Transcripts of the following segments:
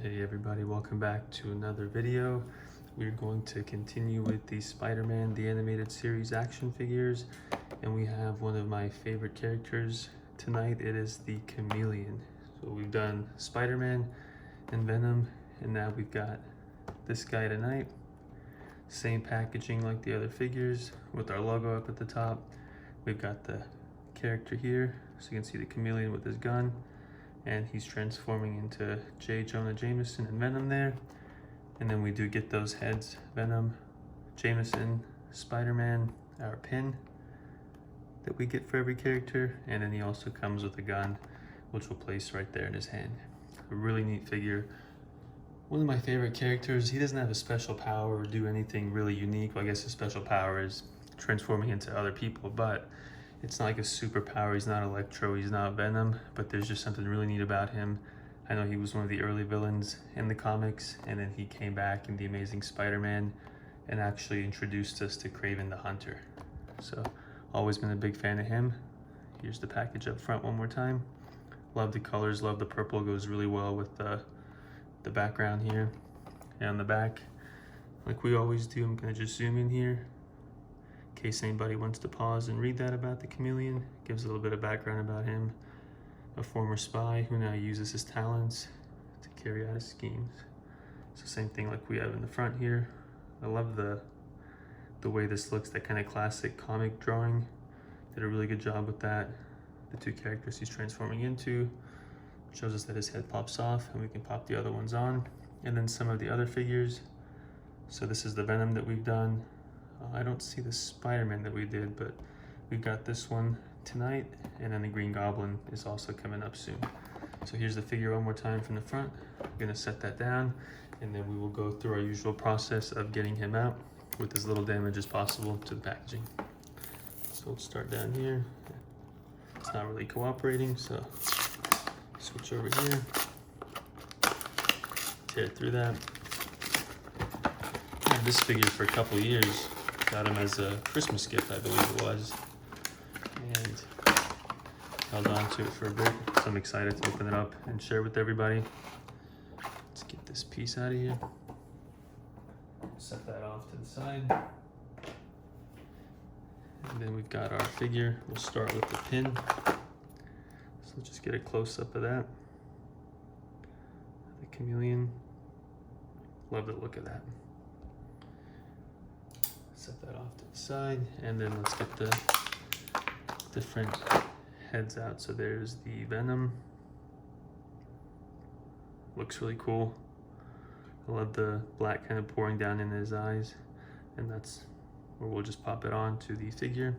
Hey everybody, welcome back to another video. We're going to continue with the Spider-Man the Animated Series action figures, and we have one of my favorite characters tonight. It is the Chameleon. So we've done Spider-Man and Venom, and now we've got this guy tonight. Same packaging like the other figures with our logo up at the top. We've got the character here, so you can see the Chameleon with his gun, and he's transforming into J. Jonah Jameson and Venom there. And then we do get those heads, Venom, Jameson, Spider-Man, our pin that we get for every character, and then he also comes with a gun, which we'll place right there in his hand. A really neat figure. One of my favorite characters. He doesn't have a special power or do anything really unique. Well, I guess his special power is transforming into other people, but it's not like a superpower. He's not Electro, he's not Venom, but there's just something really neat about him. I know he was one of the early villains in the comics, and then he came back in The Amazing Spider-Man and actually introduced us to Kraven the Hunter. So, always been a big fan of him. Here's the package up front one more time. Love the colors, love the purple, goes really well with the background here. And on the back, like we always do, I'm gonna just zoom in here in case anybody wants to pause and read that about the Chameleon. Gives a little bit of background about him. A former spy who now uses his talents to carry out his schemes. So same thing like we have in the front here. I love the way this looks, that kind of classic comic drawing. Did a really good job with that. The two characters he's transforming into. Shows us that his head pops off and we can pop the other ones on. And then some of the other figures. So this is the Venom that we've done. I don't see the Spider-Man that we did, but we've got this one tonight, and then the Green Goblin is also coming up soon. So here's the figure one more time from the front. I'm gonna set that down, and then we will go through our usual process of getting him out with as little damage as possible to the packaging. So let's start down here. It's not really cooperating, so switch over here, tear through that. I had this figure for a couple years. Got him as a Christmas gift, I believe it was, and held on to it for a bit. So I'm excited to open it up and share with everybody. Let's get this piece out of here. Set that off to the side. And then we've got our figure. We'll start with the pin. So let's just get a close-up of that. The Chameleon. Love the look of that. Set that off to the side, and then let's get the different heads out. So there's the Venom. Looks really cool. I love the black kind of pouring down in his eyes, and that's where we'll just pop it on to the figure.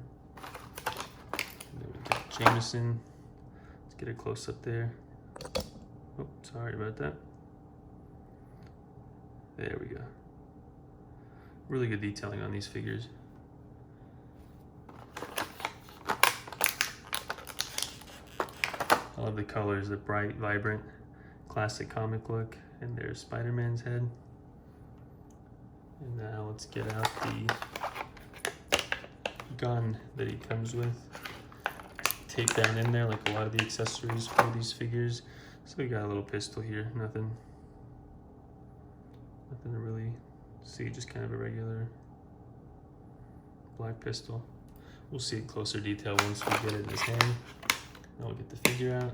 And then we got Jameson. Let's get a close up there. Oh, sorry about that. There we go. Really good detailing on these figures. I love the colors, the bright, vibrant, classic comic look. And there's Spider-Man's head. And now let's get out the gun that he comes with. Tape down in there like a lot of the accessories for these figures. So we got a little pistol here, nothing to really see, just kind of a regular black pistol. We'll see it closer detail once we get it in his hand. Now we'll get the figure out,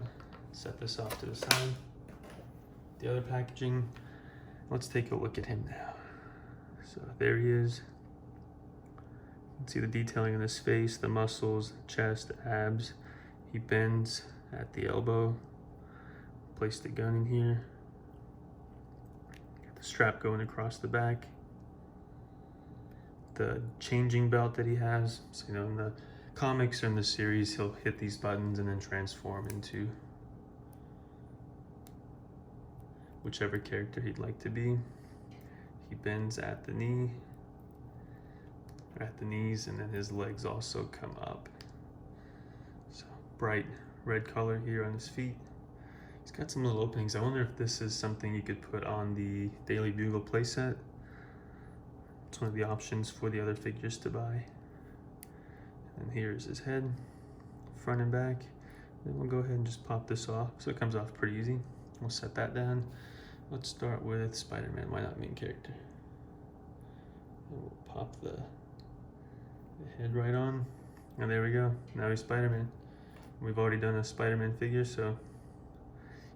set this off to the side. The other packaging, let's take a look at him now. So there he is. You can see the detailing in his face, the muscles, the chest, the abs. He bends at the elbow. Place the gun in here. Got the strap going across the back. The changing belt that he has. So, you know, in the comics or in the series, he'll hit these buttons and then transform into whichever character he'd like to be. He bends at the knee, at the knees, and then his legs also come up. So bright red color here on his feet. He's got some little openings. I wonder if this is something you could put on the Daily Bugle playset. It's one of the options for the other figures to buy. And here's his head, front and back. Then we'll go ahead and just pop this off. So it comes off pretty easy. We'll set that down. let's start with Spider-Man. Why not main character? And we'll pop the head right on. And there we go. Now he's Spider-Man. We've already done a Spider-Man figure, so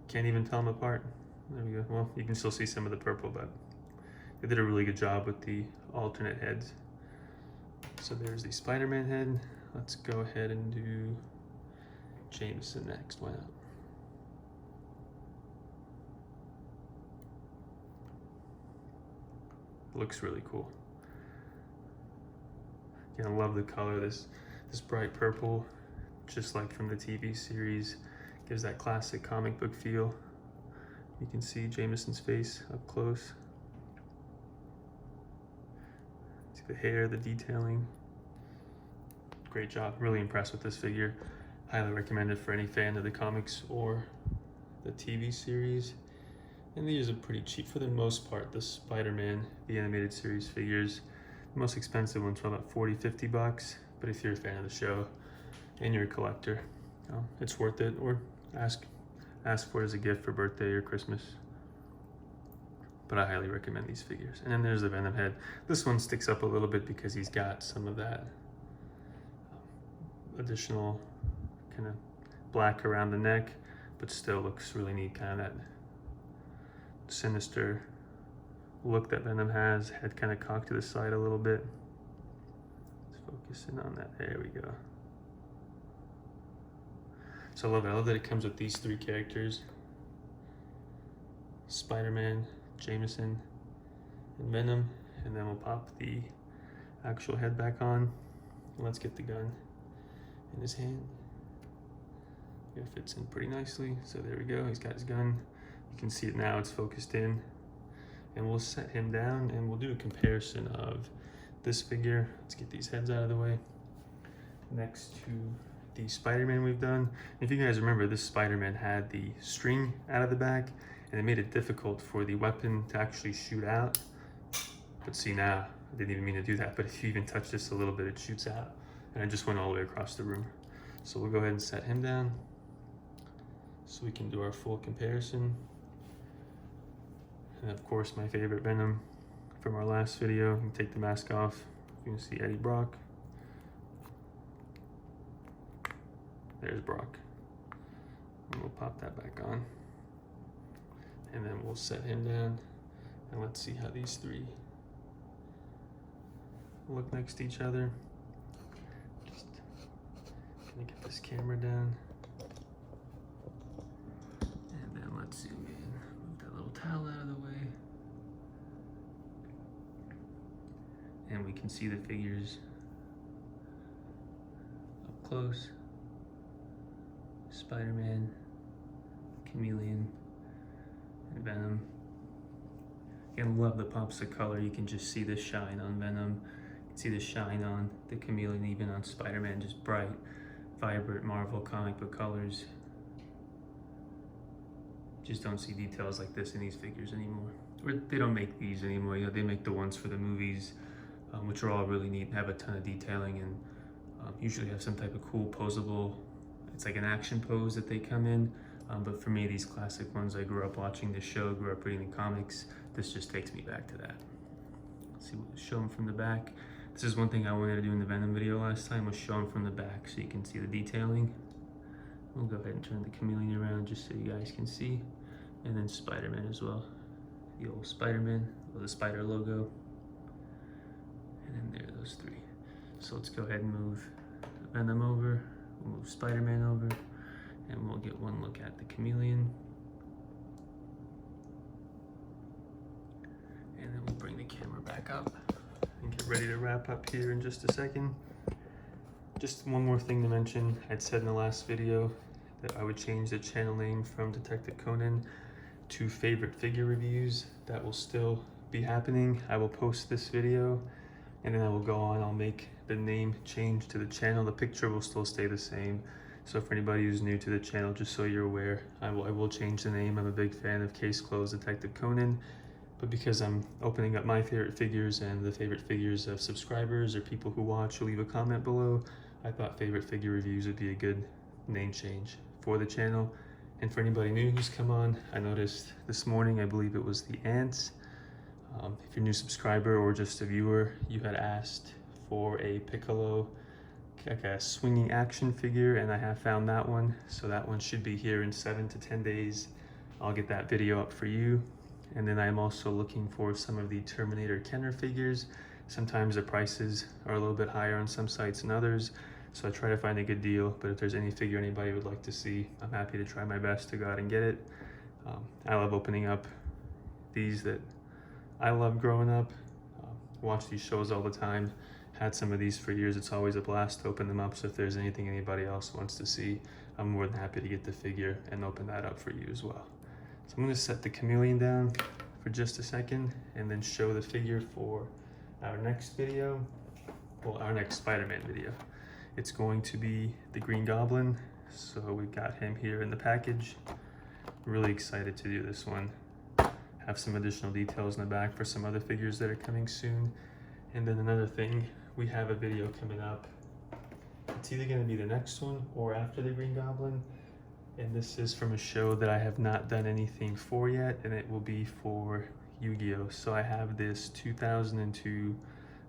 can't even tell them apart. There we go. Well, you can still see some of the purple, but they did a really good job with the alternate heads. So there's the Spider-Man head. Let's go ahead and do Jameson next. Why not? Looks really cool. Again, I love the color. This bright purple, just like from the TV series, gives that classic comic book feel. You can see Jameson's face up close. See the hair, the detailing. Great job. Really impressed with this figure. Highly recommend it for any fan of the comics or the TV series. And these are pretty cheap for the most part. The Spider-Man, the animated series figures, the most expensive ones are about 40, 50 bucks. But if you're a fan of the show and you're a collector, it's worth it. Or ask for it as a gift for birthday or Christmas. But I highly recommend these figures. And then there's the Venom head. This one sticks up a little bit because he's got some of that additional kind of black around the neck, but still looks really neat. Kind of that sinister look that Venom has. Head kind of cocked to the side a little bit. Let's focus in on that. There we go. So I love it. I love that it comes with these three characters: Spider-Man, Jameson, and Venom. And then we'll pop the actual head back on. Let's get the gun in his hand. It fits in pretty nicely. So there we go. He's got his gun. You can see it now. It's focused in. And we'll set him down and we'll do a comparison of this figure. Let's get these heads out of the way. Next to the Spider-Man we've done. If you guys remember, this Spider-Man had the string out of the back and it made it difficult for the weapon to actually shoot out. But see now, I didn't even mean to do that, but if you even touch this a little bit, it shoots out. And I just went all the way across the room. So we'll go ahead and set him down so we can do our full comparison. And of course, my favorite Venom from our last video. You can take the mask off. You can see Eddie Brock. There's Brock. And we'll pop that back on. And then we'll set him down. And let's see how these three look next to each other. Just gonna get this camera down. And then let's zoom in. Move that little towel out of the way. And we can see the figures up close. Spider-Man, Chameleon, and Venom. Again, love the pops of color. You can just see the shine on Venom. You can see the shine on the Chameleon, even on Spider-Man. Just bright, vibrant Marvel comic book colors. Just don't see details like this in these figures anymore. Or they don't make these anymore. You know, they make the ones for the movies, which are all really neat and have a ton of detailing and usually have some type of cool posable. It's like an action pose that they come in. But for me, these classic ones, I grew up watching the show, grew up reading the comics. This just takes me back to that. Let's see, we'll show them from the back. This is one thing I wanted to do in the Venom video last time, was show them from the back so you can see the detailing. We'll go ahead and turn the Chameleon around just so you guys can see. And then Spider-Man as well. The old Spider-Man with the spider logo. And then there are those three. So let's go ahead and move Venom over. We'll move Spider-Man over, and we'll get one look at the Chameleon. And then we'll bring the camera back up and get ready to wrap up here in just a second. Just one more thing to mention. I'd said in the last video that I would change the channel name from Detective Conan to Favorite Figure Reviews. That will still be happening. I will post this video and then I will go on, I'll make the name change to the channel. The picture will still stay the same. So for anybody who's new to the channel, just so you're aware, I will change the name. I'm a big fan of Case Closed Detective Conan, but because I'm opening up my favorite figures and the favorite figures of subscribers or people who watch who leave a comment below, I thought Favorite Figure Reviews would be a good name change for the channel. And for anybody new who's come on, I noticed this morning, I believe it was the ants. If you're a new subscriber or just a viewer, you had asked for a Piccolo, like a swinging action figure, and I have found that one. So that one should be here in 7 to 10 days. I'll get that video up for you. And then I'm also looking for some of the Terminator Kenner figures. Sometimes the prices are a little bit higher on some sites than others, so I try to find a good deal. But if there's any figure anybody would like to see, I'm happy to try my best to go out and get it. I love opening up these that I love growing up. Watch these shows all the time. Had some of these for years. It's always a blast to open them up. So if there's anything anybody else wants to see, I'm more than happy to get the figure and open that up for you as well. So I'm going to set the Chameleon down for just a second and then show the figure for our next video, well, our next Spider-Man video. It's going to be the Green Goblin. So we've got him here in the package. Really excited to do this one. Have some additional details in the back for some other figures that are coming soon. And then another thing, we have a video coming up. It's either going to be the next one or after the Green Goblin. And this is from a show that I have not done anything for yet, and it will be for Yu-Gi-Oh! So I have this 2002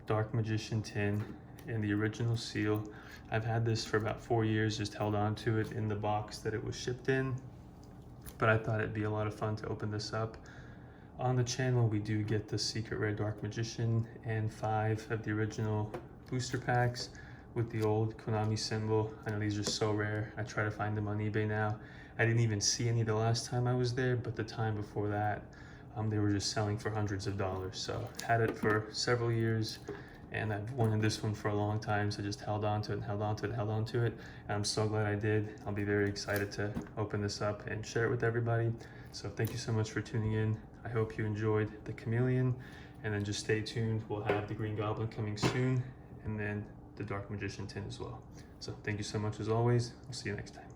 Dark Magician tin and the original seal. I've had this for about 4 years, just held on to it in the box that it was shipped in. But I thought it'd be a lot of fun to open this up. On the channel, we do get the Secret Rare Dark Magician and 5 of the original booster packs with the old Konami symbol. I know these are so rare. I try to find them on eBay now. I didn't even see any the last time I was there, but the time before that, they were just selling for hundreds of dollars. So had it for several years, and I've wanted this one for a long time, so just held on to it and held on to it and held on to it. And I'm so glad I did. I'll be very excited to open this up and share it with everybody. So thank you so much for tuning in. I hope you enjoyed the Chameleon, and then just stay tuned. We'll have the Green Goblin coming soon, and then the Dark Magician tin as well. So thank you so much as always. I'll see you next time.